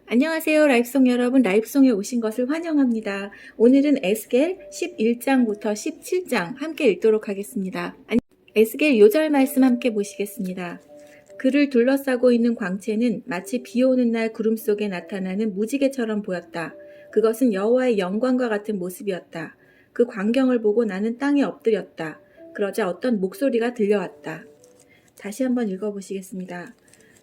안녕하세요. 라이프송 여러분, 라이프송에 오신 것을 환영합니다. 오늘은 에스겔 11장부터 17장 함께 읽도록 하겠습니다. 에스겔 요절 말씀 함께 보시겠습니다. 그를 둘러싸고 있는 광채는 마치 비 오는 날 구름 속에 나타나는 무지개처럼 보였다. 그것은 여호와의 영광과 같은 모습이었다. 그 광경을 보고 나는 땅에 엎드렸다. 그러자 어떤 목소리가 들려왔다. 다시 한번 읽어보시겠습니다.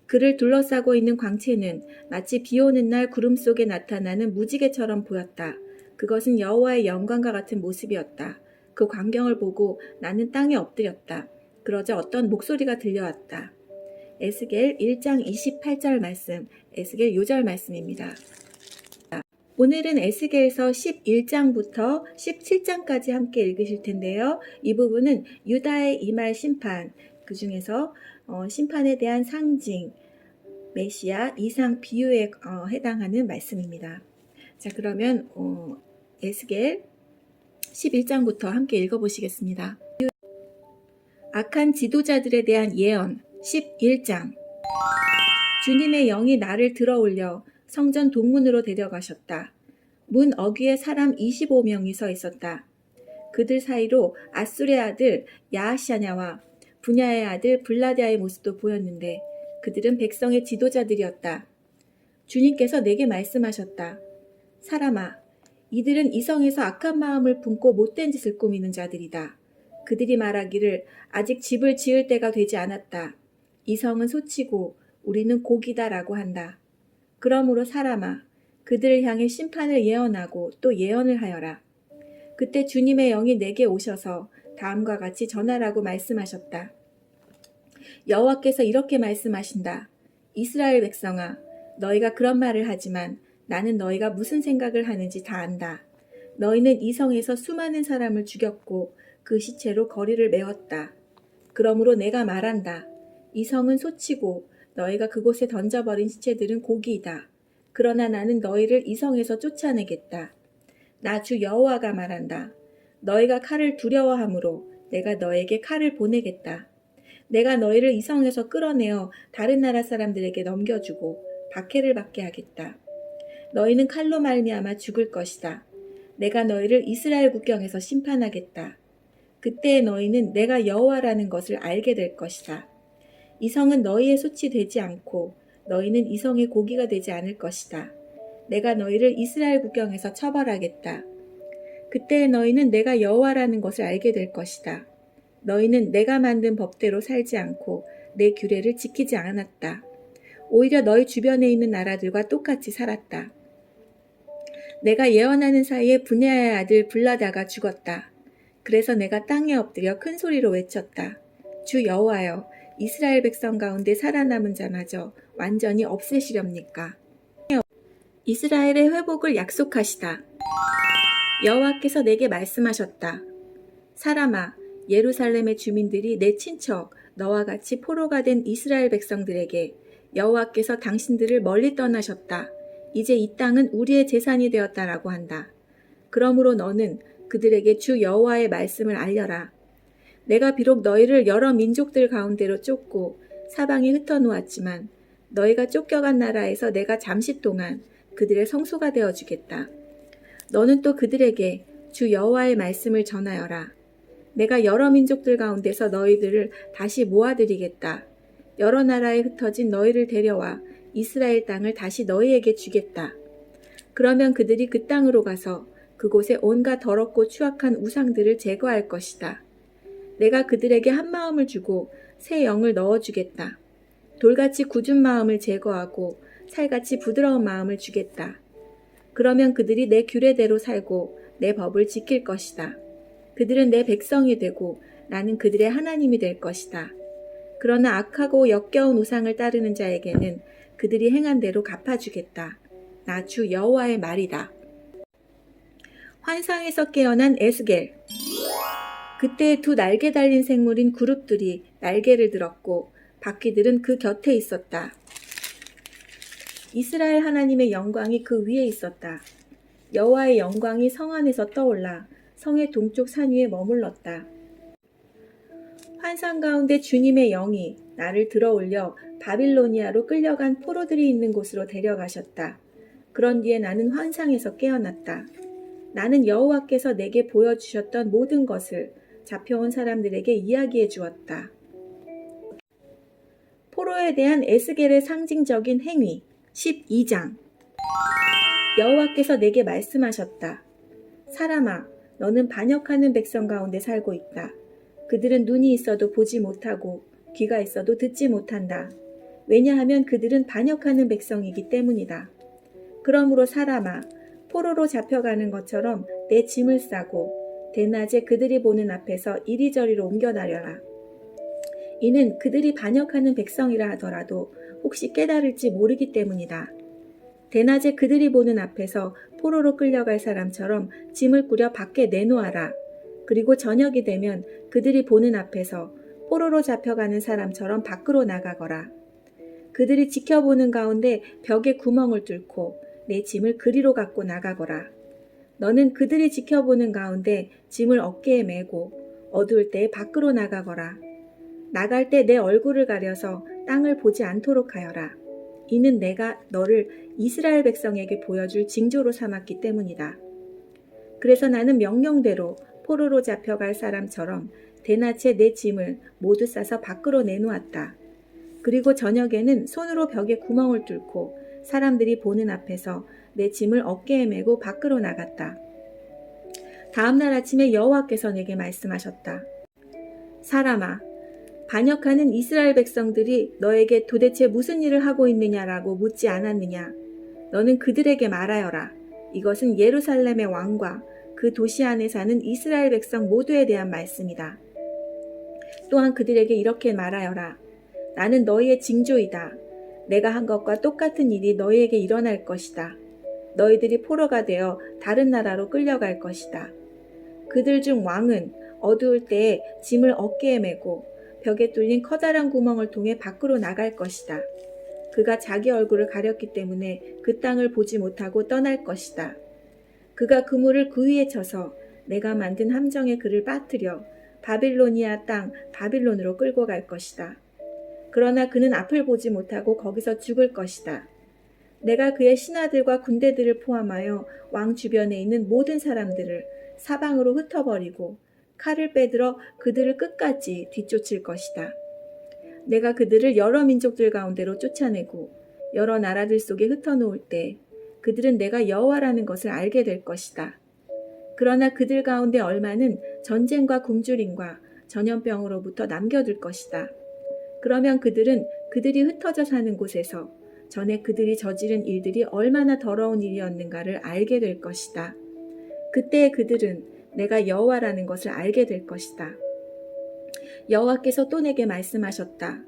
그를 둘러싸고 있는 광채는 마치 비 오는 날 구름 속에 나타나는 무지개처럼 보였다. 그것은 여호와의 영광과 같은 모습이었다. 그 광경을 보고 나는 땅에 엎드렸다. 그러자 어떤 목소리가 들려왔다. 에스겔 1장 28절 말씀, 에스겔 요절 말씀입니다. 오늘은 에스겔서 11장부터 17장까지 함께 읽으실 텐데요. 이 부분은 유다의 이말 심판, 그 중에서 심판에 대한 상징, 메시아, 이상, 비유에 해당하는 말씀입니다. 자, 그러면 에스겔 11장부터 함께 읽어보시겠습니다. 악한 지도자들에 대한 예언 11장. 주님의 영이 나를 들어올려 성전 동문으로 데려가셨다. 문 어귀에 사람 25명이 서 있었다. 그들 사이로 아술의 아들 야하샤냐와 분야의 아들 블라디아의 모습도 보였는데 그들은 백성의 지도자들이었다. 주님께서 내게 말씀하셨다. 사람아, 이들은 이성에서 악한 마음을 품고 못된 짓을 꾸미는 자들이다. 그들이 말하기를 아직 집을 지을 때가 되지 않았다. 이성은 소치고 우리는 고기다라고 한다. 그러므로 사람아, 그들을 향해 심판을 예언하고 또 예언을 하여라. 그때 주님의 영이 내게 오셔서 다음과 같이 전하라고 말씀하셨다. 여호와께서 이렇게 말씀하신다. 이스라엘 백성아, 너희가 그런 말을 하지만 나는 너희가 무슨 생각을 하는지 다 안다. 너희는 이성에서 수많은 사람을 죽였고 그 시체로 거리를 메웠다. 그러므로 내가 말한다. 이성은 소치고 너희가 그곳에 던져버린 시체들은 고기이다. 그러나 나는 너희를 이성에서 쫓아내겠다. 나 주 여호와가 말한다. 너희가 칼을 두려워하므로 내가 너에게 칼을 보내겠다. 내가 너희를 이성에서 끌어내어 다른 나라 사람들에게 넘겨주고 박해를 받게 하겠다. 너희는 칼로 말미암아 죽을 것이다. 내가 너희를 이스라엘 국경에서 심판하겠다. 그때 너희는 내가 여호와라는 것을 알게 될 것이다. 이성은 너희의 소치 되지 않고 너희는 이성의 고기가 되지 않을 것이다. 내가 너희를 이스라엘 국경에서 처벌하겠다. 그때 너희는 내가 여호와라는 것을 알게 될 것이다. 너희는 내가 만든 법대로 살지 않고 내 규례를 지키지 않았다. 오히려 너희 주변에 있는 나라들과 똑같이 살았다. 내가 예언하는 사이에 분야의 아들 블라다가 죽었다. 그래서 내가 땅에 엎드려 큰 소리로 외쳤다. 주 여호와여, 이스라엘 백성 가운데 살아남은 자마저 완전히 없애시렵니까? 이스라엘의 회복을 약속하시다. 여호와께서 내게 말씀하셨다. 사람아, 예루살렘의 주민들이 내 친척 너와 같이 포로가 된 이스라엘 백성들에게 여호와께서 당신들을 멀리 떠나셨다. 이제 이 땅은 우리의 재산이 되었다라고 한다. 그러므로 너는 그들에게 주 여호와의 말씀을 알려라. 내가 비록 너희를 여러 민족들 가운데로 쫓고 사방에 흩어놓았지만 너희가 쫓겨간 나라에서 내가 잠시 동안 그들의 성소가 되어주겠다. 너는 또 그들에게 주 여호와의 말씀을 전하여라. 내가 여러 민족들 가운데서 너희들을 다시 모아드리겠다. 여러 나라에 흩어진 너희를 데려와 이스라엘 땅을 다시 너희에게 주겠다. 그러면 그들이 그 땅으로 가서 그곳에 온갖 더럽고 추악한 우상들을 제거할 것이다. 내가 그들에게 한 마음을 주고 새 영을 넣어주겠다. 돌같이 굳은 마음을 제거하고 살같이 부드러운 마음을 주겠다. 그러면 그들이 내 규례대로 살고 내 법을 지킬 것이다. 그들은 내 백성이 되고 나는 그들의 하나님이 될 것이다. 그러나 악하고 역겨운 우상을 따르는 자에게는 그들이 행한 대로 갚아주겠다. 나 주 여호와의 말이다. 환상에서 깨어난 에스겔. 그때 두 날개 달린 생물인 그룹들이 날개를 들었고 바퀴들은 그 곁에 있었다. 이스라엘 하나님의 영광이 그 위에 있었다. 여호와의 영광이 성 안에서 떠올라 성의 동쪽 산 위에 머물렀다. 환상 가운데 주님의 영이 나를 들어올려 바빌로니아로 끌려간 포로들이 있는 곳으로 데려가셨다. 그런 뒤에 나는 환상에서 깨어났다. 나는 여호와께서 내게 보여주셨던 모든 것을 잡혀온 사람들에게 이야기해 주었다. 포로에 대한 에스겔의 상징적인 행위 12장. 여호와께서 내게 말씀하셨다. 사람아, 너는 반역하는 백성 가운데 살고 있다. 그들은 눈이 있어도 보지 못하고 귀가 있어도 듣지 못한다. 왜냐하면 그들은 반역하는 백성이기 때문이다. 그러므로 사람아, 포로로 잡혀가는 것처럼 내 짐을 싸고 대낮에 그들이 보는 앞에서 이리저리로 옮겨다녀라. 이는 그들이 반역하는 백성이라 하더라도 혹시 깨달을지 모르기 때문이다. 대낮에 그들이 보는 앞에서 포로로 끌려갈 사람처럼 짐을 꾸려 밖에 내놓아라. 그리고 저녁이 되면 그들이 보는 앞에서 포로로 잡혀가는 사람처럼 밖으로 나가거라. 그들이 지켜보는 가운데 벽에 구멍을 뚫고 내 짐을 그리로 갖고 나가거라. 너는 그들이 지켜보는 가운데 짐을 어깨에 메고 어두울 때에 밖으로 나가거라. 나갈 때 내 얼굴을 가려서 땅을 보지 않도록 하여라. 이는 내가 너를 이스라엘 백성에게 보여줄 징조로 삼았기 때문이다. 그래서 나는 명령대로 포로로 잡혀갈 사람처럼 대낮에 내 짐을 모두 싸서 밖으로 내놓았다. 그리고 저녁에는 손으로 벽에 구멍을 뚫고 사람들이 보는 앞에서 내 짐을 어깨에 메고 밖으로 나갔다. 다음날 아침에 여호와께서 내게 말씀하셨다. 사람아, 반역하는 이스라엘 백성들이 너에게 도대체 무슨 일을 하고 있느냐라고 묻지 않았느냐? 너는 그들에게 말하여라. 이것은 예루살렘의 왕과 그 도시 안에 사는 이스라엘 백성 모두에 대한 말씀이다. 또한 그들에게 이렇게 말하여라. 나는 너희의 징조이다. 내가 한 것과 똑같은 일이 너희에게 일어날 것이다. 너희들이 포로가 되어 다른 나라로 끌려갈 것이다. 그들 중 왕은 어두울 때에 짐을 어깨에 메고 벽에 뚫린 커다란 구멍을 통해 밖으로 나갈 것이다. 그가 자기 얼굴을 가렸기 때문에 그 땅을 보지 못하고 떠날 것이다. 그가 그물을 그 위에 쳐서 내가 만든 함정에 그를 빠뜨려 바빌로니아 땅 바빌론으로 끌고 갈 것이다. 그러나 그는 앞을 보지 못하고 거기서 죽을 것이다. 내가 그의 신하들과 군대들을 포함하여 왕 주변에 있는 모든 사람들을 사방으로 흩어버리고 칼을 빼들어 그들을 끝까지 뒤쫓을 것이다. 내가 그들을 여러 민족들 가운데로 쫓아내고 여러 나라들 속에 흩어놓을 때 그들은 내가 여호와라는 것을 알게 될 것이다. 그러나 그들 가운데 얼마는 전쟁과 굶주림과 전염병으로부터 남겨둘 것이다. 그러면 그들은 그들이 흩어져 사는 곳에서 전에 그들이 저지른 일들이 얼마나 더러운 일이었는가를 알게 될 것이다. 그때 그들은 내가 여호와라는 것을 알게 될 것이다. 여호와께서 또 내게 말씀하셨다.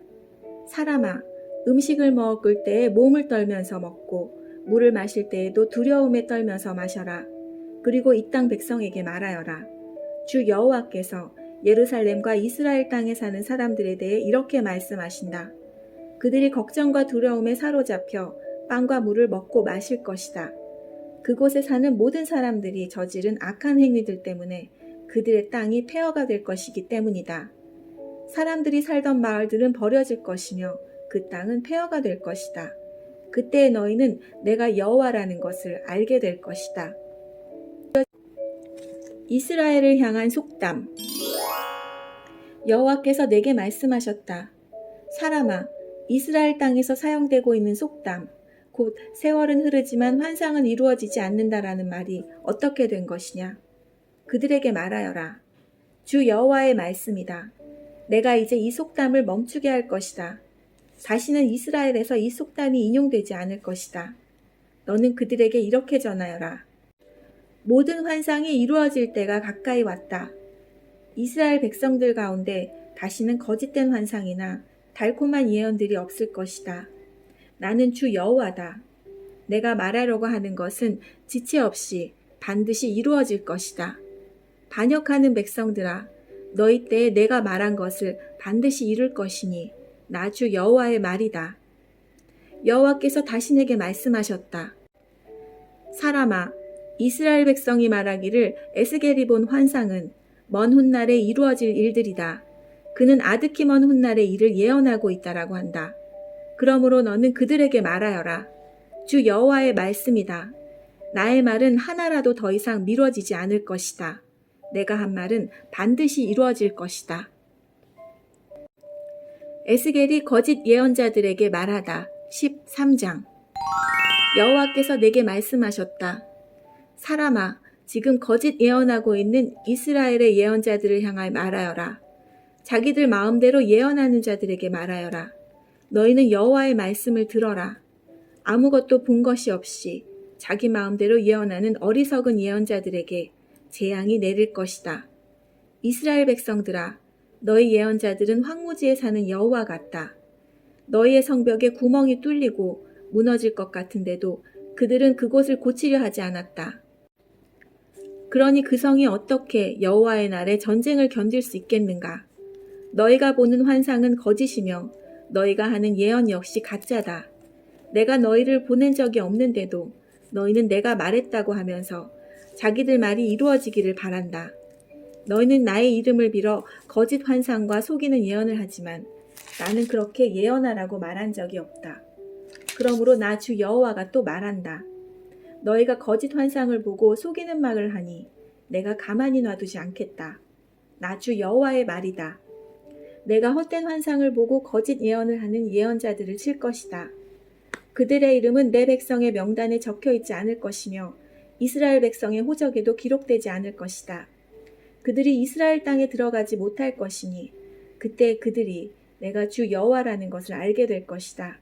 사람아, 음식을 먹을 때에 몸을 떨면서 먹고 물을 마실 때에도 두려움에 떨면서 마셔라. 그리고 이 땅 백성에게 말하여라. 주 여호와께서 예루살렘과 이스라엘 땅에 사는 사람들에 대해 이렇게 말씀하신다. 그들이 걱정과 두려움에 사로잡혀 빵과 물을 먹고 마실 것이다. 그곳에 사는 모든 사람들이 저지른 악한 행위들 때문에 그들의 땅이 폐허가 될 것이기 때문이다. 사람들이 살던 마을들은 버려질 것이며 그 땅은 폐허가 될 것이다. 그때 너희는 내가 여호와라는 것을 알게 될 것이다. 이스라엘을 향한 속담. 여호와께서 내게 말씀하셨다. 사람아, 이스라엘 땅에서 사용되고 있는 속담, 곧 세월은 흐르지만 환상은 이루어지지 않는다라는 말이 어떻게 된 것이냐? 그들에게 말하여라. 주 여호와의 말씀이다. 내가 이제 이 속담을 멈추게 할 것이다. 다시는 이스라엘에서 이 속담이 인용되지 않을 것이다. 너는 그들에게 이렇게 전하여라. 모든 환상이 이루어질 때가 가까이 왔다. 이스라엘 백성들 가운데 다시는 거짓된 환상이나 달콤한 예언들이 없을 것이다. 나는 주 여호와다. 내가 말하려고 하는 것은 지체 없이 반드시 이루어질 것이다. 반역하는 백성들아, 너희 때에 내가 말한 것을 반드시 이룰 것이니 나 주 여호와의 말이다. 여호와께서 다시 내게 말씀하셨다. 사람아, 이스라엘 백성이 말하기를 에스겔이 본 환상은 먼 훗날에 이루어질 일들이다. 그는 아득히 먼 훗날의 일을 예언하고 있다라고 한다. 그러므로 너는 그들에게 말하여라. 주 여호와의 말씀이다. 나의 말은 하나라도 더 이상 미뤄지지 않을 것이다. 내가 한 말은 반드시 이루어질 것이다. 에스겔이 거짓 예언자들에게 말하다. 13장. 여호와께서 내게 말씀하셨다. 사람아, 지금 거짓 예언하고 있는 이스라엘의 예언자들을 향하여 말하여라. 자기들 마음대로 예언하는 자들에게 말하여라. 너희는 여호와의 말씀을 들어라. 아무것도 본 것이 없이 자기 마음대로 예언하는 어리석은 예언자들에게 재앙이 내릴 것이다. 이스라엘 백성들아, 너희 예언자들은 황무지에 사는 여호와 같다. 너희의 성벽에 구멍이 뚫리고 무너질 것 같은데도 그들은 그곳을 고치려 하지 않았다. 그러니 그 성이 어떻게 여호와의 날에 전쟁을 견딜 수 있겠는가? 너희가 보는 환상은 거짓이며 너희가 하는 예언 역시 가짜다. 내가 너희를 보낸 적이 없는데도 너희는 내가 말했다고 하면서 자기들 말이 이루어지기를 바란다. 너희는 나의 이름을 빌어 거짓 환상과 속이는 예언을 하지만 나는 그렇게 예언하라고 말한 적이 없다. 그러므로 나 주 여호와가 또 말한다. 너희가 거짓 환상을 보고 속이는 말을 하니 내가 가만히 놔두지 않겠다. 나 주 여호와의 말이다. 내가 헛된 환상을 보고 거짓 예언을 하는 예언자들을 칠 것이다. 그들의 이름은 내 백성의 명단에 적혀 있지 않을 것이며 이스라엘 백성의 호적에도 기록되지 않을 것이다. 그들이 이스라엘 땅에 들어가지 못할 것이니 그때 그들이 내가 주 여호와라는 것을 알게 될 것이다.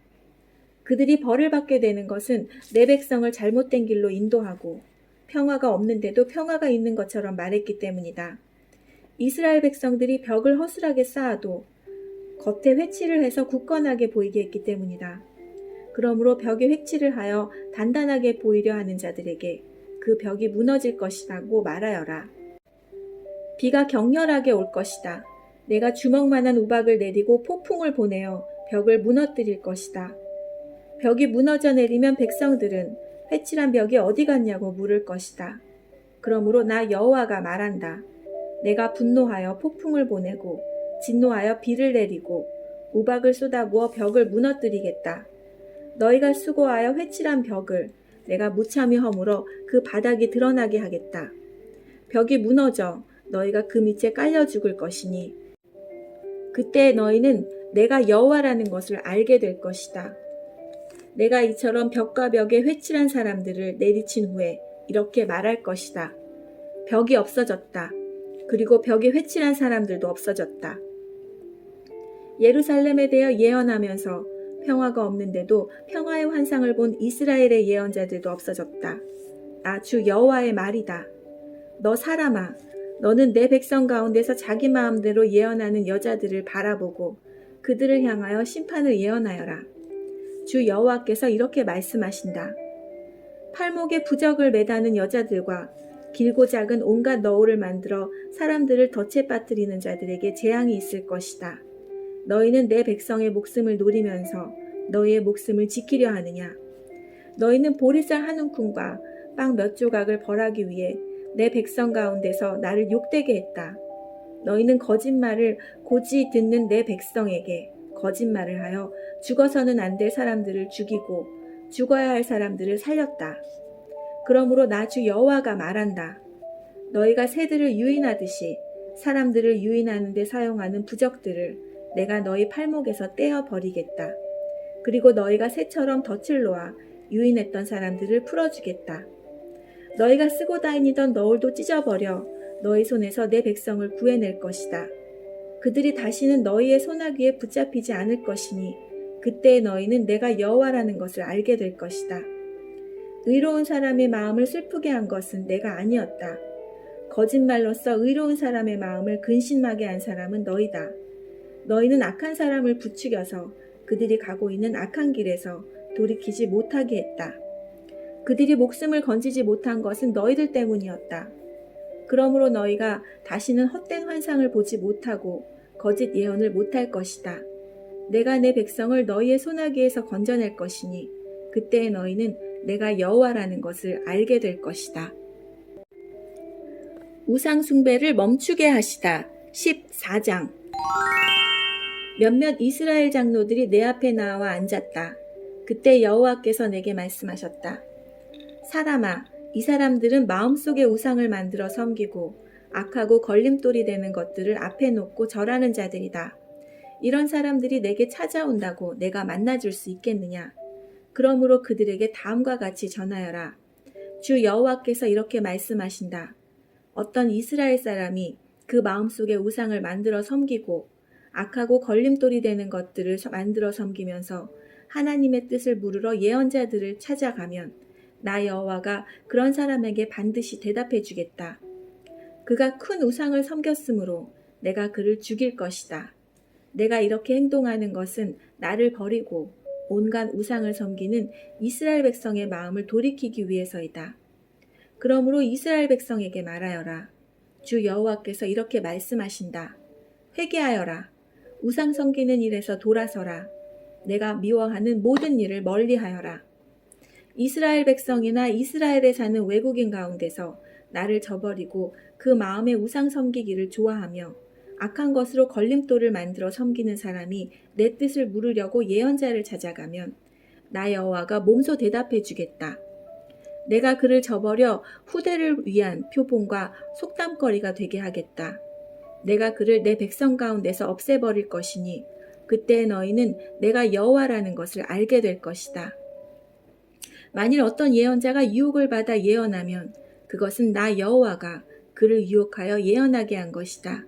그들이 벌을 받게 되는 것은 내 백성을 잘못된 길로 인도하고 평화가 없는데도 평화가 있는 것처럼 말했기 때문이다. 이스라엘 백성들이 벽을 허술하게 쌓아도 겉에 회칠을 해서 굳건하게 보이게 했기 때문이다. 그러므로 벽에 회칠을 하여 단단하게 보이려 하는 자들에게 그 벽이 무너질 것이라고 말하여라. 비가 격렬하게 올 것이다. 내가 주먹만한 우박을 내리고 폭풍을 보내어 벽을 무너뜨릴 것이다. 벽이 무너져 내리면 백성들은 회칠한 벽이 어디 갔냐고 물을 것이다. 그러므로 나 여호와가 말한다. 내가 분노하여 폭풍을 보내고 진노하여 비를 내리고 우박을 쏟아부어 벽을 무너뜨리겠다. 너희가 수고하여 회칠한 벽을 내가 무참히 허물어 그 바닥이 드러나게 하겠다. 벽이 무너져 너희가 그 밑에 깔려 죽을 것이니 그때 너희는 내가 여호와라는 것을 알게 될 것이다. 내가 이처럼 벽과 벽에 회칠한 사람들을 내리친 후에 이렇게 말할 것이다. 벽이 없어졌다. 그리고 벽에 회칠한 사람들도 없어졌다. 예루살렘에 대해 예언하면서 평화가 없는데도 평화의 환상을 본 이스라엘의 예언자들도 없어졌다. 나 주 여호와의 말이다. 너 사람아, 너는 내 백성 가운데서 자기 마음대로 예언하는 여자들을 바라보고 그들을 향하여 심판을 예언하여라. 주 여호와께서 이렇게 말씀하신다. 팔목에 부적을 매다는 여자들과 길고 작은 온갖 너울을 만들어 사람들을 덫에 빠뜨리는 자들에게 재앙이 있을 것이다. 너희는 내 백성의 목숨을 노리면서 너희의 목숨을 지키려 하느냐? 너희는 보리쌀 한 움큼과 빵 몇 조각을 벌하기 위해 내 백성 가운데서 나를 욕되게 했다. 너희는 거짓말을 고지 듣는 내 백성에게 거짓말을 하여 죽어서는 안 될 사람들을 죽이고 죽어야 할 사람들을 살렸다. 그러므로 나 주 여호와가 말한다. 너희가 새들을 유인하듯이 사람들을 유인하는 데 사용하는 부적들을 내가 너희 팔목에서 떼어 버리겠다. 그리고 너희가 새처럼 덫을 놓아 유인했던 사람들을 풀어주겠다. 너희가 쓰고 다니던 너울도 찢어버려 너희 손에서 내 백성을 구해낼 것이다. 그들이 다시는 너희의 소나기에 붙잡히지 않을 것이니 그때 너희는 내가 여호와라는 것을 알게 될 것이다. 의로운 사람의 마음을 슬프게 한 것은 내가 아니었다. 거짓말로써 의로운 사람의 마음을 근심하게 한 사람은 너희다. 너희는 악한 사람을 부추겨서 그들이 가고 있는 악한 길에서 돌이키지 못하게 했다. 그들이 목숨을 건지지 못한 것은 너희들 때문이었다. 그러므로 너희가 다시는 헛된 환상을 보지 못하고 거짓 예언을 못할 것이다. 내가 내 백성을 너희의 소나기에서 건져낼 것이니 그때 너희는 내가 여호와라는 것을 알게 될 것이다. 우상 숭배를 멈추게 하시다. 14장. 몇몇 이스라엘 장로들이 내 앞에 나와 앉았다. 그때 여호와께서 내게 말씀하셨다. 사람아, 이 사람들은 마음속에 우상을 만들어 섬기고 악하고 걸림돌이 되는 것들을 앞에 놓고 절하는 자들이다. 이런 사람들이 내게 찾아온다고 내가 만나줄 수 있겠느냐? 그러므로 그들에게 다음과 같이 전하여라. 주 여호와께서 이렇게 말씀하신다. 어떤 이스라엘 사람이 그 마음속에 우상을 만들어 섬기고 악하고 걸림돌이 되는 것들을 만들어 섬기면서 하나님의 뜻을 물으러 예언자들을 찾아가면 나 여호와가 그런 사람에게 반드시 대답해 주겠다. 그가 큰 우상을 섬겼으므로 내가 그를 죽일 것이다. 내가 이렇게 행동하는 것은 나를 버리고 온갖 우상을 섬기는 이스라엘 백성의 마음을 돌이키기 위해서이다. 그러므로 이스라엘 백성에게 말하여라. 주 여호와께서 이렇게 말씀하신다. 회개하여라. 우상 섬기는 일에서 돌아서라. 내가 미워하는 모든 일을 멀리하여라. 이스라엘 백성이나 이스라엘에 사는 외국인 가운데서 나를 저버리고 그 마음의 우상 섬기기를 좋아하며 악한 것으로 걸림돌을 만들어 섬기는 사람이 내 뜻을 물으려고 예언자를 찾아가면 나 여호와가 몸소 대답해 주겠다. 내가 그를 저버려 후대를 위한 표본과 속담거리가 되게 하겠다. 내가 그를 내 백성 가운데서 없애버릴 것이니 그때 너희는 내가 여호와라는 것을 알게 될 것이다. 만일 어떤 예언자가 유혹을 받아 예언하면 그것은 나 여호와가 그를 유혹하여 예언하게 한 것이다.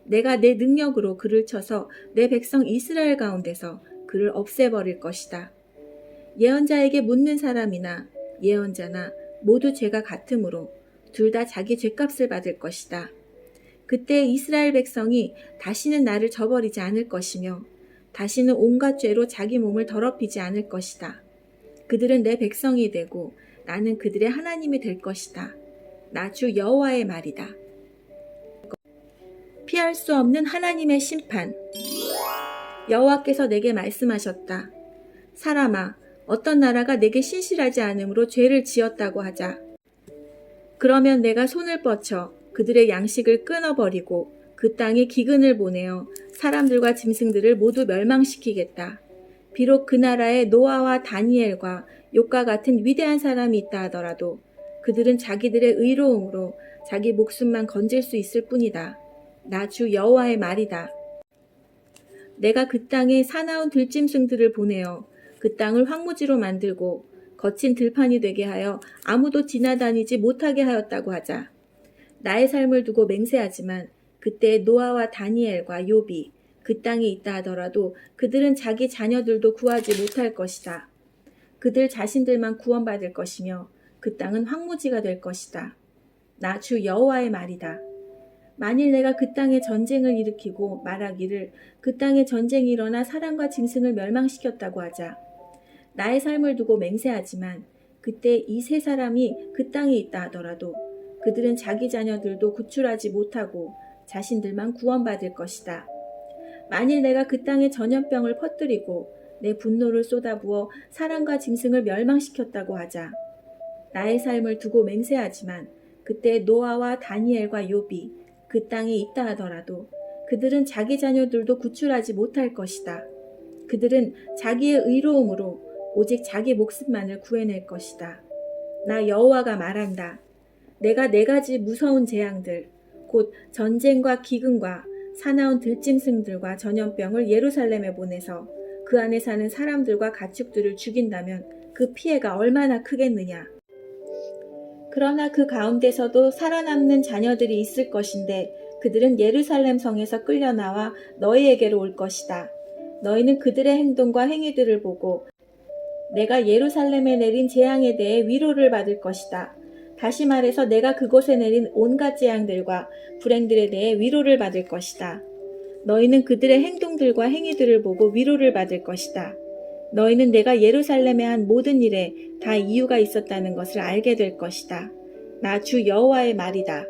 내가 내 능력으로 그를 쳐서 내 백성 이스라엘 가운데서 그를 없애버릴 것이다. 예언자에게 묻는 사람이나 예언자나 모두 죄가 같으므로 둘 다 자기 죄값을 받을 것이다. 그때 이스라엘 백성이 다시는 나를 저버리지 않을 것이며 다시는 온갖 죄로 자기 몸을 더럽히지 않을 것이다. 그들은 내 백성이 되고 나는 그들의 하나님이 될 것이다. 나 주 여호와의 말이다. 피할 수 없는 하나님의 심판. 여호와께서 내게 말씀하셨다. 사람아, 어떤 나라가 내게 신실하지 않으므로 죄를 지었다고 하자. 그러면 내가 손을 뻗쳐 그들의 양식을 끊어버리고 그 땅에 기근을 보내어 사람들과 짐승들을 모두 멸망시키겠다. 비록 그 나라에 노아와 다니엘과 욥과 같은 위대한 사람이 있다 하더라도 그들은 자기들의 의로움으로 자기 목숨만 건질 수 있을 뿐이다. 나 주 여호와의 말이다. 내가 그 땅에 사나운 들짐승들을 보내어 그 땅을 황무지로 만들고 거친 들판이 되게 하여 아무도 지나다니지 못하게 하였다고 하자. 나의 삶을 두고 맹세하지만 그때 노아와 다니엘과 욥이 그 땅에 있다 하더라도 그들은 자기 자녀들도 구하지 못할 것이다. 그들 자신들만 구원받을 것이며 그 땅은 황무지가 될 것이다. 나 주 여호와의 말이다. 만일 내가 그 땅에 전쟁을 일으키고 말하기를 그 땅에 전쟁이 일어나 사람과 짐승을 멸망시켰다고 하자. 나의 삶을 두고 맹세하지만 그때 이 세 사람이 그 땅에 있다 하더라도 그들은 자기 자녀들도 구출하지 못하고 자신들만 구원받을 것이다. 만일 내가 그 땅에 전염병을 퍼뜨리고 내 분노를 쏟아부어 사람과 짐승을 멸망시켰다고 하자. 나의 삶을 두고 맹세하지만 그때 노아와 다니엘과 욥이 그 땅에 있다 하더라도 그들은 자기 자녀들도 구출하지 못할 것이다. 그들은 자기의 의로움으로 오직 자기 목숨만을 구해낼 것이다. 나 여호와가 말한다. 내가 네 가지 무서운 재앙들, 곧 전쟁과 기근과 사나운 들짐승들과 전염병을 예루살렘에 보내서 그 안에 사는 사람들과 가축들을 죽인다면 그 피해가 얼마나 크겠느냐. 그러나 그 가운데서도 살아남는 자녀들이 있을 것인데 그들은 예루살렘 성에서 끌려나와 너희에게로 올 것이다. 너희는 그들의 행동과 행위들을 보고 내가 예루살렘에 내린 재앙에 대해 위로를 받을 것이다. 다시 말해서 내가 그곳에 내린 온갖 재앙들과 불행들에 대해 위로를 받을 것이다. 너희는 그들의 행동들과 행위들을 보고 위로를 받을 것이다. 너희는 내가 예루살렘에 한 모든 일에 다 이유가 있었다는 것을 알게 될 것이다. 나 주 여호와의 말이다.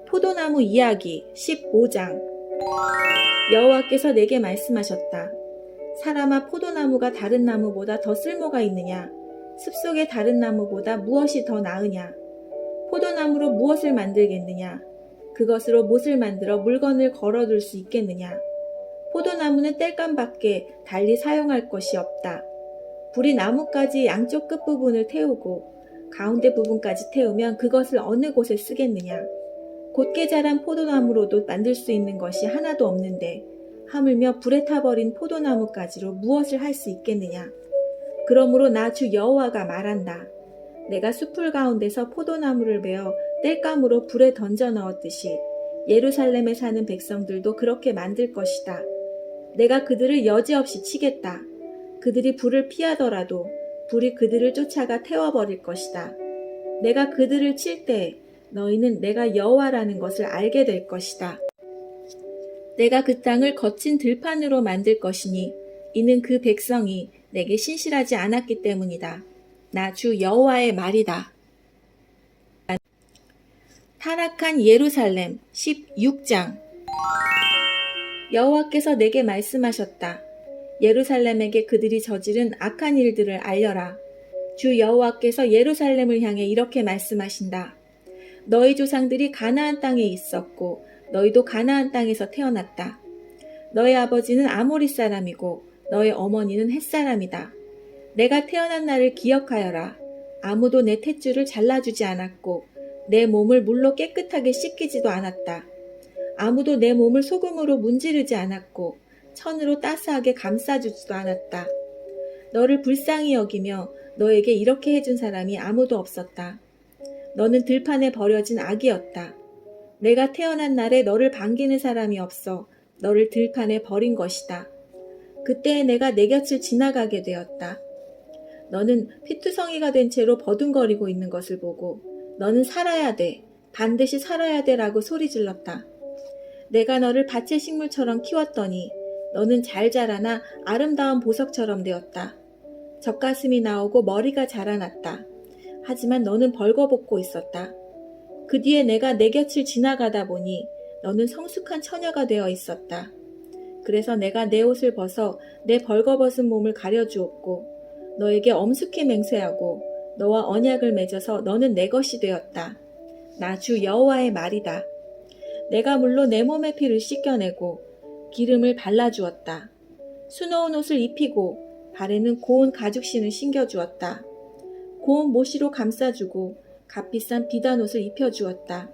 포도나무 이야기 15장. 여호와께서 내게 말씀하셨다. 사람아, 포도나무가 다른 나무보다 더 쓸모가 있느냐? 숲속의 다른 나무보다 무엇이 더 나으냐? 포도나무로 무엇을 만들겠느냐? 그것으로 못을 만들어 물건을 걸어둘 수 있겠느냐? 포도나무는 땔감밖에 달리 사용할 것이 없다. 불이 나무까지 양쪽 끝부분을 태우고 가운데 부분까지 태우면 그것을 어느 곳에 쓰겠느냐? 곧게 자란 포도나무로도 만들 수 있는 것이 하나도 없는데 하물며 불에 타버린 포도나무까지로 무엇을 할 수 있겠느냐? 그러므로 나 주 여호와가 말한다. 내가 숲풀 가운데서 포도나무를 베어 땔감으로 불에 던져 넣었듯이 예루살렘에 사는 백성들도 그렇게 만들 것이다. 내가 그들을 여지없이 치겠다. 그들이 불을 피하더라도 불이 그들을 쫓아가 태워버릴 것이다. 내가 그들을 칠 때 너희는 내가 여호와라는 것을 알게 될 것이다. 내가 그 땅을 거친 들판으로 만들 것이니 이는 그 백성이 내게 신실하지 않았기 때문이다. 나 주 여호와의 말이다. 타락한 예루살렘 16장. 여호와께서 내게 말씀하셨다. 예루살렘에게 그들이 저지른 악한 일들을 알려라. 주 여호와께서 예루살렘을 향해 이렇게 말씀하신다. 너희 조상들이 가나안 땅에 있었고 너희도 가나안 땅에서 태어났다. 너희 아버지는 아모리 사람이고 너희 어머니는 헷 사람이다. 내가 태어난 날을 기억하여라. 아무도 내 탯줄을 잘라주지 않았고 내 몸을 물로 깨끗하게 씻기지도 않았다. 아무도 내 몸을 소금으로 문지르지 않았고 천으로 따스하게 감싸주지도 않았다. 너를 불쌍히 여기며 너에게 이렇게 해준 사람이 아무도 없었다. 너는 들판에 버려진 아기였다. 내가 태어난 날에 너를 반기는 사람이 없어 너를 들판에 버린 것이다. 그때에 내가 내 곁을 지나가게 되었다. 너는 피투성이가 된 채로 버둥거리고 있는 것을 보고 너는 살아야 돼, 반드시 살아야 돼 라고 소리 질렀다. 내가 너를 밭의 식물처럼 키웠더니 너는 잘 자라나 아름다운 보석처럼 되었다. 젖가슴이 나오고 머리가 자라났다. 하지만 너는 벌거벗고 있었다. 그 뒤에 내가 내 곁을 지나가다 보니 너는 성숙한 처녀가 되어 있었다. 그래서 내가 내 옷을 벗어 내 벌거벗은 몸을 가려주었고 너에게 엄숙히 맹세하고 너와 언약을 맺어서 너는 내 것이 되었다. 나 주 여호와의 말이다. 내가 물로 내 몸의 피를 씻겨내고 기름을 발라주었다. 수놓은 옷을 입히고 발에는 고운 가죽신을 신겨주었다. 고운 모시로 감싸주고 값비싼 비단 옷을 입혀주었다.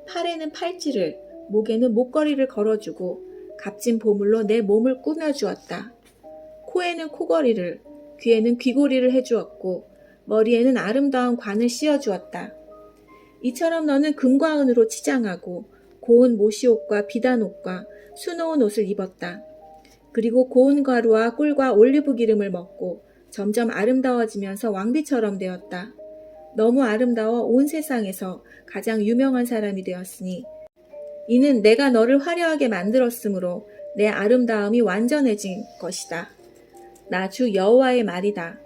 팔에는 팔찌를, 목에는 목걸이를 걸어주고 값진 보물로 내 몸을 꾸며주었다. 코에는 코걸이를, 귀에는 귀고리를 해주었고 머리에는 아름다운 관을 씌워주었다. 이처럼 너는 금과 은으로 치장하고 고운 모시옷과 비단옷과 수놓은 옷을 입었다. 그리고 고운 가루와 꿀과 올리브 기름을 먹고 점점 아름다워지면서 왕비처럼 되었다. 너무 아름다워 온 세상에서 가장 유명한 사람이 되었으니 이는 내가 너를 화려하게 만들었으므로 내 아름다움이 완전해진 것이다. 나 주 여호와의 말이다.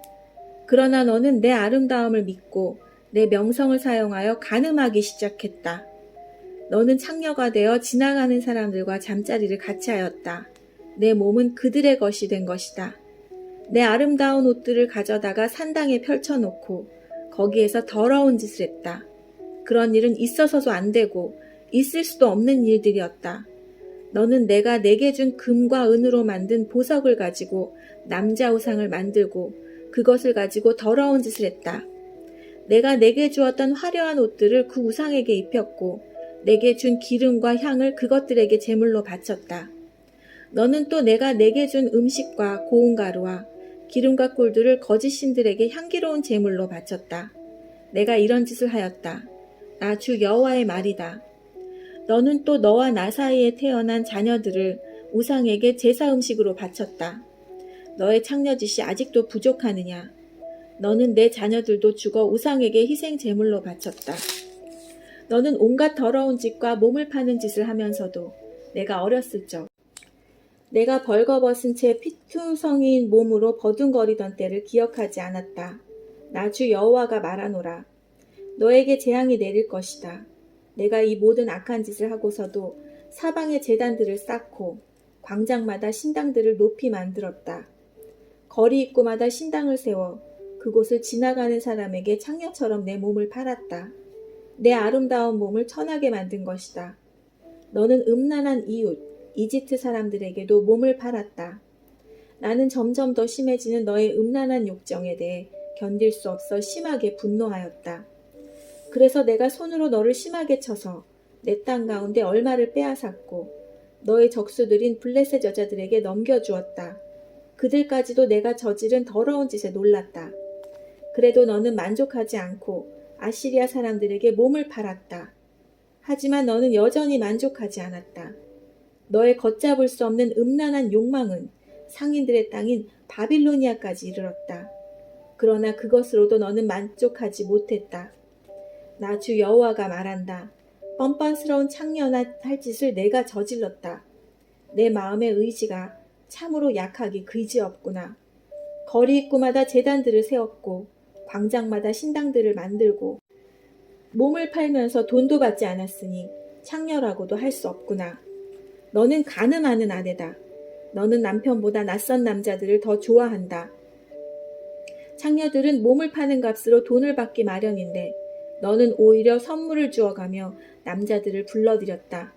그러나 너는 내 아름다움을 믿고 내 명성을 사용하여 간음하기 시작했다. 너는 창녀가 되어 지나가는 사람들과 잠자리를 같이 하였다. 내 몸은 그들의 것이 된 것이다. 내 아름다운 옷들을 가져다가 산당에 펼쳐놓고 거기에서 더러운 짓을 했다. 그런 일은 있어서도 안 되고 있을 수도 없는 일들이었다. 너는 내가 내게 준 금과 은으로 만든 보석을 가지고 남자 우상을 만들고 그것을 가지고 더러운 짓을 했다. 내가 내게 주었던 화려한 옷들을 그 우상에게 입혔고 내게 준 기름과 향을 그것들에게 제물로 바쳤다. 너는 또 내가 내게 준 음식과 고운 가루와 기름과 꿀들을 거짓 신들에게 향기로운 제물로 바쳤다. 내가 이런 짓을 하였다. 나 주 여호와의 말이다. 너는 또 너와 나 사이에 태어난 자녀들을 우상에게 제사 음식으로 바쳤다. 너의 창녀짓이 아직도 부족하느냐? 너는 내 자녀들도 죽어 우상에게 희생 제물로 바쳤다. 너는 온갖 더러운 짓과 몸을 파는 짓을 하면서도 내가 어렸을 적 내가 벌거벗은 채 피투성이인 몸으로 버둥거리던 때를 기억하지 않았다. 나 주 여호와가 말하노라. 너에게 재앙이 내릴 것이다. 내가 이 모든 악한 짓을 하고서도 사방에 제단들을 쌓고 광장마다 신당들을 높이 만들었다. 거리 입구마다 신당을 세워 그곳을 지나가는 사람에게 창녀처럼 내 몸을 팔았다. 내 아름다운 몸을 천하게 만든 것이다. 너는 음란한 이웃, 이집트 사람들에게도 몸을 팔았다. 나는 점점 더 심해지는 너의 음란한 욕정에 대해 견딜 수 없어 심하게 분노하였다. 그래서 내가 손으로 너를 심하게 쳐서 내 땅 가운데 얼마를 빼앗았고 너의 적수들인 블레셋 여자들에게 넘겨주었다. 그들까지도 내가 저지른 더러운 짓에 놀랐다. 그래도 너는 만족하지 않고 아시리아 사람들에게 몸을 팔았다. 하지만 너는 여전히 만족하지 않았다. 너의 걷잡을 수 없는 음란한 욕망은 상인들의 땅인 바빌로니아까지 이르렀다. 그러나 그것으로도 너는 만족하지 못했다. 나 주 여호와가 말한다. 뻔뻔스러운 창녀나 할 짓을 내가 저질렀다. 내 마음의 의지가 참으로 약하기 그지없구나. 거리 입구마다 제단들을 세웠고 광장마다 신당들을 만들고 몸을 팔면서 돈도 받지 않았으니 창녀라고도 할 수 없구나. 너는 간음하는 아내다. 너는 남편보다 낯선 남자들을 더 좋아한다. 창녀들은 몸을 파는 값으로 돈을 받기 마련인데 너는 오히려 선물을 주어가며 남자들을 불러들였다.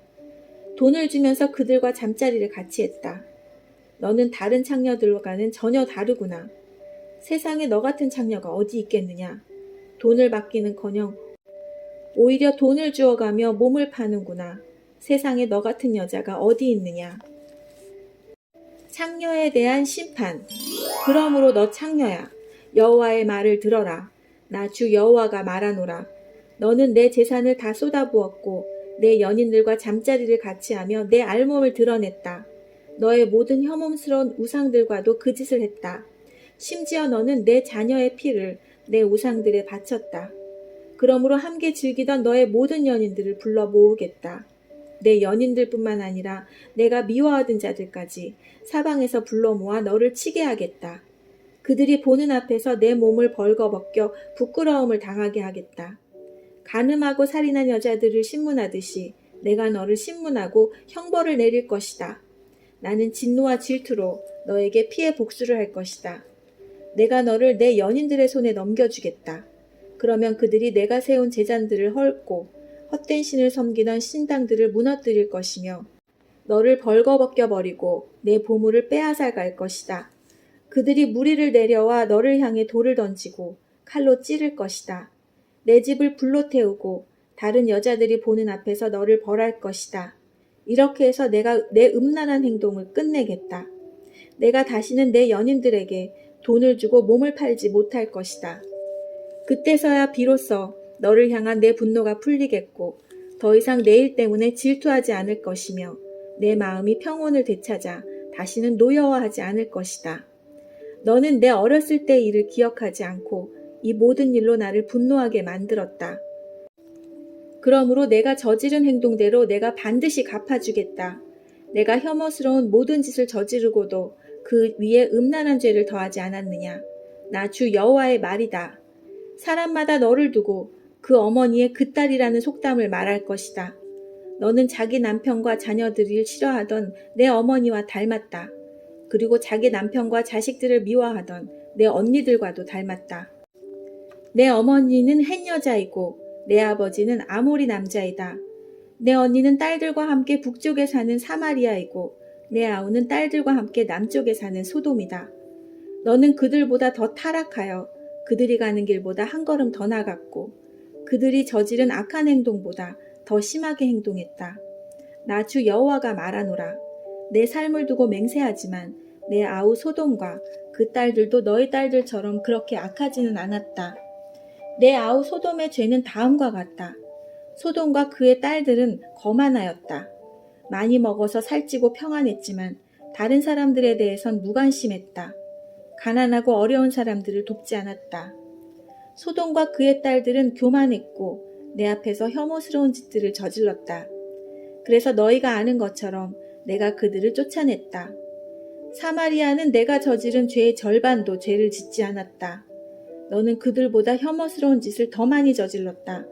돈을 주면서 그들과 잠자리를 같이 했다. 너는 다른 창녀들과는 전혀 다르구나. 세상에 너 같은 창녀가 어디 있겠느냐. 돈을 받기는커녕 오히려 돈을 주어가며 몸을 파는구나. 세상에 너 같은 여자가 어디 있느냐. 창녀에 대한 심판. 그러므로 너 창녀야. 여호와의 말을 들어라. 나 주 여호와가 말하노라. 너는 내 재산을 다 쏟아부었고 내 연인들과 잠자리를 같이 하며 내 알몸을 드러냈다. 너의 모든 혐오스러운 우상들과도 그 짓을 했다. 심지어 너는 내 자녀의 피를 내 우상들에 바쳤다. 그러므로 함께 즐기던 너의 모든 연인들을 불러 모으겠다. 내 연인들뿐만 아니라 내가 미워하던 자들까지 사방에서 불러 모아 너를 치게 하겠다. 그들이 보는 앞에서 내 몸을 벌거벗겨 부끄러움을 당하게 하겠다. 간음하고 살인한 여자들을 신문하듯이 내가 너를 신문하고 형벌을 내릴 것이다. 나는 진노와 질투로 너에게 피해 복수를 할 것이다. 내가 너를 내 연인들의 손에 넘겨주겠다. 그러면 그들이 내가 세운 제단들을 헐고 헛된 신을 섬기던 신당들을 무너뜨릴 것이며 너를 벌거벗겨 버리고 내 보물을 빼앗아 갈 것이다. 그들이 무리를 내려와 너를 향해 돌을 던지고 칼로 찌를 것이다. 내 집을 불로 태우고 다른 여자들이 보는 앞에서 너를 벌할 것이다. 이렇게 해서 내가 내 음란한 행동을 끝내겠다. 내가 다시는 내 연인들에게 돈을 주고 몸을 팔지 못할 것이다. 그때서야 비로소 너를 향한 내 분노가 풀리겠고 더 이상 내 일 때문에 질투하지 않을 것이며 내 마음이 평온을 되찾아 다시는 노여워하지 않을 것이다. 너는 내 어렸을 때의 일을 기억하지 않고 이 모든 일로 나를 분노하게 만들었다. 그러므로 내가 저지른 행동대로 내가 반드시 갚아주겠다. 내가 혐오스러운 모든 짓을 저지르고도 그 위에 음란한 죄를 더하지 않았느냐. 나 주 여호와의 말이다. 사람마다 너를 두고 그 어머니의 그 딸이라는 속담을 말할 것이다. 너는 자기 남편과 자녀들을 싫어하던 내 어머니와 닮았다. 그리고 자기 남편과 자식들을 미워하던 내 언니들과도 닮았다. 내 어머니는 헷 여자이고 내 아버지는 아모리 남자이다. 내 언니는 딸들과 함께 북쪽에 사는 사마리아이고 내 아우는 딸들과 함께 남쪽에 사는 소돔이다. 너는 그들보다 더 타락하여 그들이 가는 길보다 한 걸음 더 나갔고 그들이 저지른 악한 행동보다 더 심하게 행동했다. 나 주 여호와가 말하노라. 내 삶을 두고 맹세하지만 내 아우 소돔과 그 딸들도 너희 딸들처럼 그렇게 악하지는 않았다. 내 아우 소돔의 죄는 다음과 같다. 소돔과 그의 딸들은 거만하였다. 많이 먹어서 살찌고 평안했지만 다른 사람들에 대해선 무관심했다. 가난하고 어려운 사람들을 돕지 않았다. 소돔과 그의 딸들은 교만했고 내 앞에서 혐오스러운 짓들을 저질렀다. 그래서 너희가 아는 것처럼 내가 그들을 쫓아냈다. 사마리아는 내가 저지른 죄의 절반도 죄를 짓지 않았다. 너는 그들보다 혐오스러운 짓을 더 많이 저질렀다.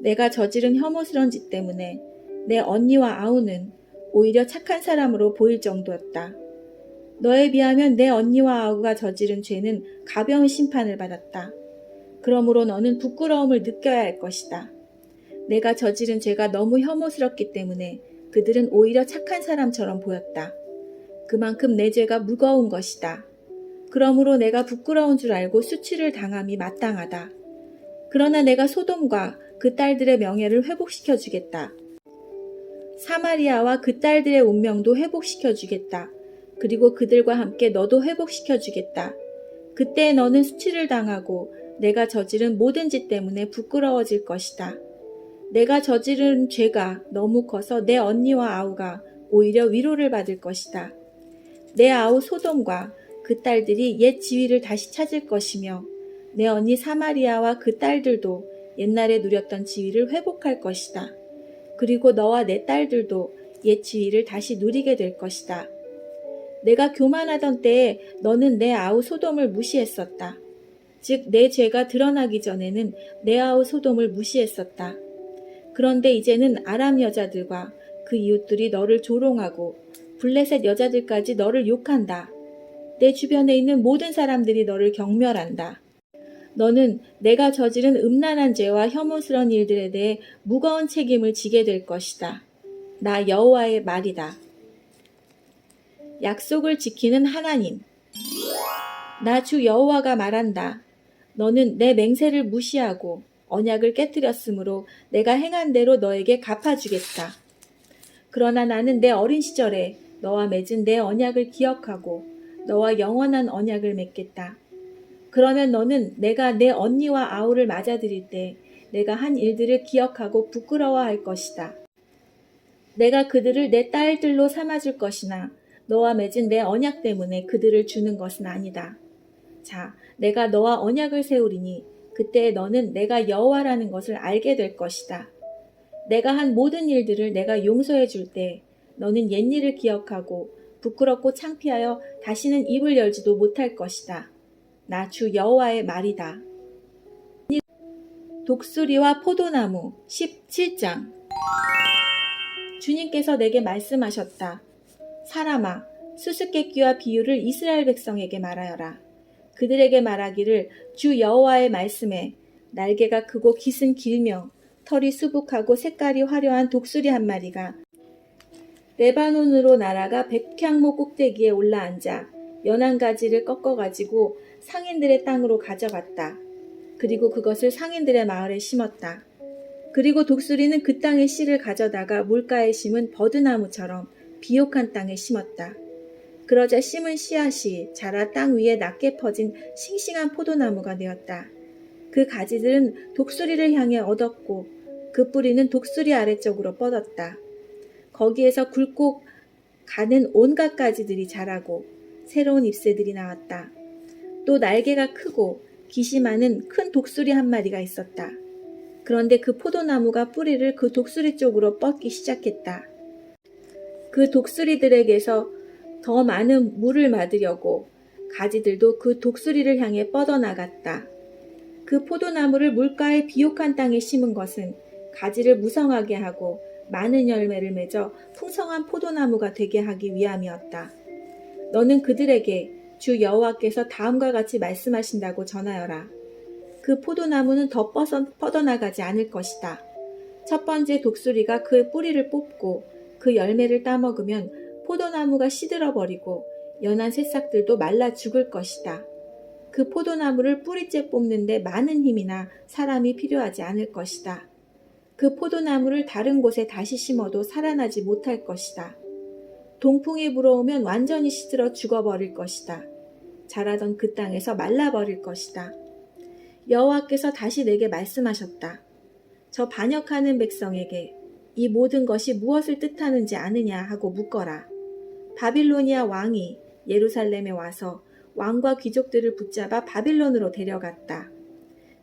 내가 저지른 혐오스러운 짓 때문에 내 언니와 아우는 오히려 착한 사람으로 보일 정도였다. 너에 비하면 내 언니와 아우가 저지른 죄는 가벼운 심판을 받았다. 그러므로 너는 부끄러움을 느껴야 할 것이다. 내가 저지른 죄가 너무 혐오스럽기 때문에 그들은 오히려 착한 사람처럼 보였다. 그만큼 내 죄가 무거운 것이다. 그러므로 내가 부끄러운 줄 알고 수치를 당함이 마땅하다. 그러나 내가 소돔과 그 딸들의 명예를 회복시켜 주겠다. 사마리아와 그 딸들의 운명도 회복시켜 주겠다. 그리고 그들과 함께 너도 회복시켜 주겠다. 그때 너는 수치를 당하고 내가 저지른 모든 짓 때문에 부끄러워질 것이다. 내가 저지른 죄가 너무 커서 내 언니와 아우가 오히려 위로를 받을 것이다. 내 아우 소돔과 그 딸들이 옛 지위를 다시 찾을 것이며 내 언니 사마리아와 그 딸들도 옛날에 누렸던 지위를 회복할 것이다. 그리고 너와 내 딸들도 옛 지위를 다시 누리게 될 것이다. 내가 교만하던 때에 너는 내 아우 소돔을 무시했었다. 즉 내 죄가 드러나기 전에는 내 아우 소돔을 무시했었다. 그런데 이제는 아람 여자들과 그 이웃들이 너를 조롱하고 블레셋 여자들까지 너를 욕한다. 내 주변에 있는 모든 사람들이 너를 경멸한다. 너는 내가 저지른 음란한 죄와 혐오스러운 일들에 대해 무거운 책임을 지게 될 것이다. 나 여호와의 말이다. 약속을 지키는 하나님. 나 주 여호와가 말한다. 너는 내 맹세를 무시하고 언약을 깨뜨렸으므로 내가 행한 대로 너에게 갚아주겠다. 그러나 나는 내 어린 시절에 너와 맺은 내 언약을 기억하고 너와 영원한 언약을 맺겠다. 그러면 너는 내가 내 언니와 아우를 맞아들일 때 내가 한 일들을 기억하고 부끄러워할 것이다. 내가 그들을 내 딸들로 삼아줄 것이나 너와 맺은 내 언약 때문에 그들을 주는 것은 아니다. 자, 내가 너와 언약을 세우리니 그때 너는 내가 여호와라는 것을 알게 될 것이다. 내가 한 모든 일들을 내가 용서해 줄 때 너는 옛일을 기억하고 부끄럽고 창피하여 다시는 입을 열지도 못할 것이다. 나 주 여호와의 말이다. 독수리와 포도나무 17장. 주님께서 내게 말씀하셨다. 사람아, 수수께끼와 비유를 이스라엘 백성에게 말하여라. 그들에게 말하기를 주 여호와의 말씀에 날개가 크고 깃은 길며 털이 수북하고 색깔이 화려한 독수리 한 마리가 레바논으로 날아가 백향목 꼭대기에 올라앉아 연한 가지를 꺾어가지고 상인들의 땅으로 가져갔다. 그리고 그것을 상인들의 마을에 심었다. 그리고 독수리는 그 땅의 씨를 가져다가 물가에 심은 버드나무처럼 비옥한 땅에 심었다. 그러자 심은 씨앗이 자라 땅 위에 낮게 퍼진 싱싱한 포도나무가 되었다. 그 가지들은 독수리를 향해 얻었고 그 뿌리는 독수리 아래쪽으로 뻗었다. 거기에서 굵고 가는 온갖 가지들이 자라고 새로운 잎새들이 나왔다. 또 날개가 크고 깃이 많은 큰 독수리 한 마리가 있었다. 그런데 그 포도나무가 뿌리를 그 독수리 쪽으로 뻗기 시작했다. 그 독수리들에게서 더 많은 물을 맞으려고 가지들도 그 독수리를 향해 뻗어나갔다. 그 포도나무를 물가의 비옥한 땅에 심은 것은 가지를 무성하게 하고 많은 열매를 맺어 풍성한 포도나무가 되게 하기 위함이었다. 너는 그들에게 주 여호와께서 다음과 같이 말씀하신다고 전하여라. 그 포도나무는 더 뻗어나가지 않을 것이다. 첫 번째 독수리가 그 뿌리를 뽑고 그 열매를 따먹으면 포도나무가 시들어버리고 연한 새싹들도 말라 죽을 것이다. 그 포도나무를 뿌리째 뽑는데 많은 힘이나 사람이 필요하지 않을 것이다. 그 포도나무를 다른 곳에 다시 심어도 살아나지 못할 것이다. 동풍이 불어오면 완전히 시들어 죽어버릴 것이다. 자라던 그 땅에서 말라버릴 것이다. 여호와께서 다시 내게 말씀하셨다. 저 반역하는 백성에게 이 모든 것이 무엇을 뜻하는지 아느냐 하고 묻거라. 바빌로니아 왕이 예루살렘에 와서 왕과 귀족들을 붙잡아 바빌론으로 데려갔다.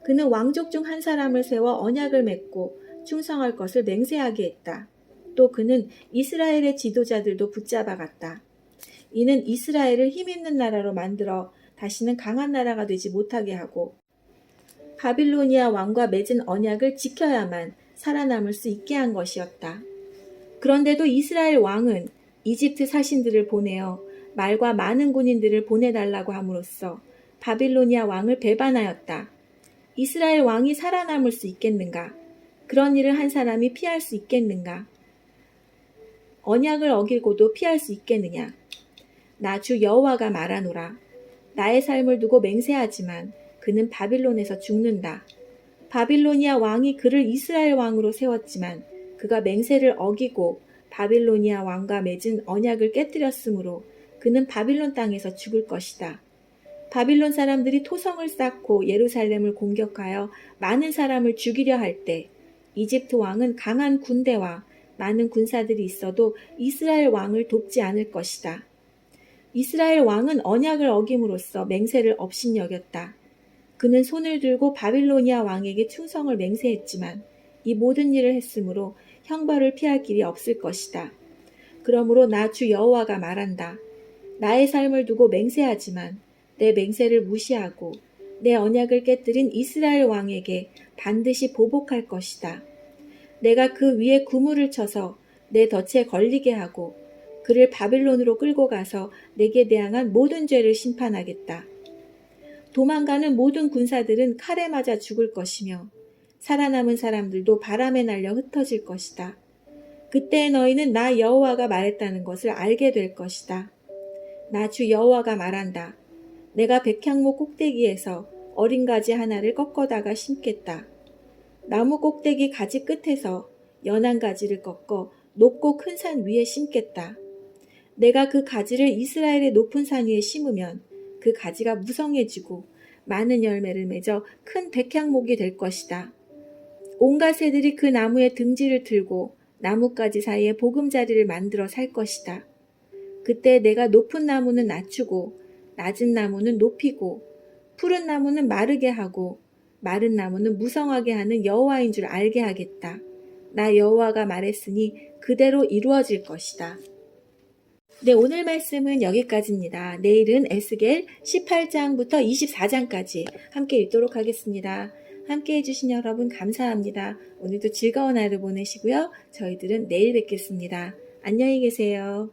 그는 왕족 중 한 사람을 세워 언약을 맺고 충성할 것을 맹세하게 했다. 또 그는 이스라엘의 지도자들도 붙잡아갔다. 이는 이스라엘을 힘있는 나라로 만들어 다시는 강한 나라가 되지 못하게 하고 바빌로니아 왕과 맺은 언약을 지켜야만 살아남을 수 있게 한 것이었다. 그런데도 이스라엘 왕은 이집트 사신들을 보내어 말과 많은 군인들을 보내달라고 함으로써 바빌로니아 왕을 배반하였다. 이스라엘 왕이 살아남을 수 있겠는가? 그런 일을 한 사람이 피할 수 있겠는가? 언약을 어기고도 피할 수 있겠느냐? 나 주 여호와가 말하노라. 나의 삶을 두고 맹세하지만 그는 바빌론에서 죽는다. 바빌로니아 왕이 그를 이스라엘 왕으로 세웠지만 그가 맹세를 어기고 바빌로니아 왕과 맺은 언약을 깨뜨렸으므로 그는 바빌론 땅에서 죽을 것이다. 바빌론 사람들이 토성을 쌓고 예루살렘을 공격하여 많은 사람을 죽이려 할 때 이집트 왕은 강한 군대와 많은 군사들이 있어도 이스라엘 왕을 돕지 않을 것이다. 이스라엘 왕은 언약을 어김으로써 맹세를 업신여겼다. 그는 손을 들고 바빌로니아 왕에게 충성을 맹세했지만 이 모든 일을 했으므로 형벌을 피할 길이 없을 것이다. 그러므로 나 주 여호와가 말한다. 나의 삶을 두고 맹세하지만 내 맹세를 무시하고 내 언약을 깨뜨린 이스라엘 왕에게 반드시 보복할 것이다. 내가 그 위에 구물을 쳐서 내 덫에 걸리게 하고 그를 바빌론으로 끌고 가서 내게 대항한 모든 죄를 심판하겠다. 도망가는 모든 군사들은 칼에 맞아 죽을 것이며 살아남은 사람들도 바람에 날려 흩어질 것이다. 그때 너희는 나 여호와가 말했다는 것을 알게 될 것이다. 나 주 여호와가 말한다. 내가 백향목 꼭대기에서 어린 가지 하나를 꺾어다가 심겠다. 나무 꼭대기 가지 끝에서 연한 가지를 꺾어 높고 큰 산 위에 심겠다. 내가 그 가지를 이스라엘의 높은 산 위에 심으면 그 가지가 무성해지고 많은 열매를 맺어 큰 백향목이 될 것이다. 온갖 새들이 그 나무의 등지를 들고 나뭇가지 사이에 보금자리를 만들어 살 것이다. 그때 내가 높은 나무는 낮추고 낮은 나무는 높이고 푸른 나무는 마르게 하고 마른 나무는 무성하게 하는 여호와인 줄 알게 하겠다. 나 여호와가 말했으니 그대로 이루어질 것이다. 네, 오늘 말씀은 여기까지입니다. 내일은 에스겔 18장부터 24장까지 함께 읽도록 하겠습니다. 함께 해주신 여러분 감사합니다. 오늘도 즐거운 하루 보내시고요. 저희들은 내일 뵙겠습니다. 안녕히 계세요.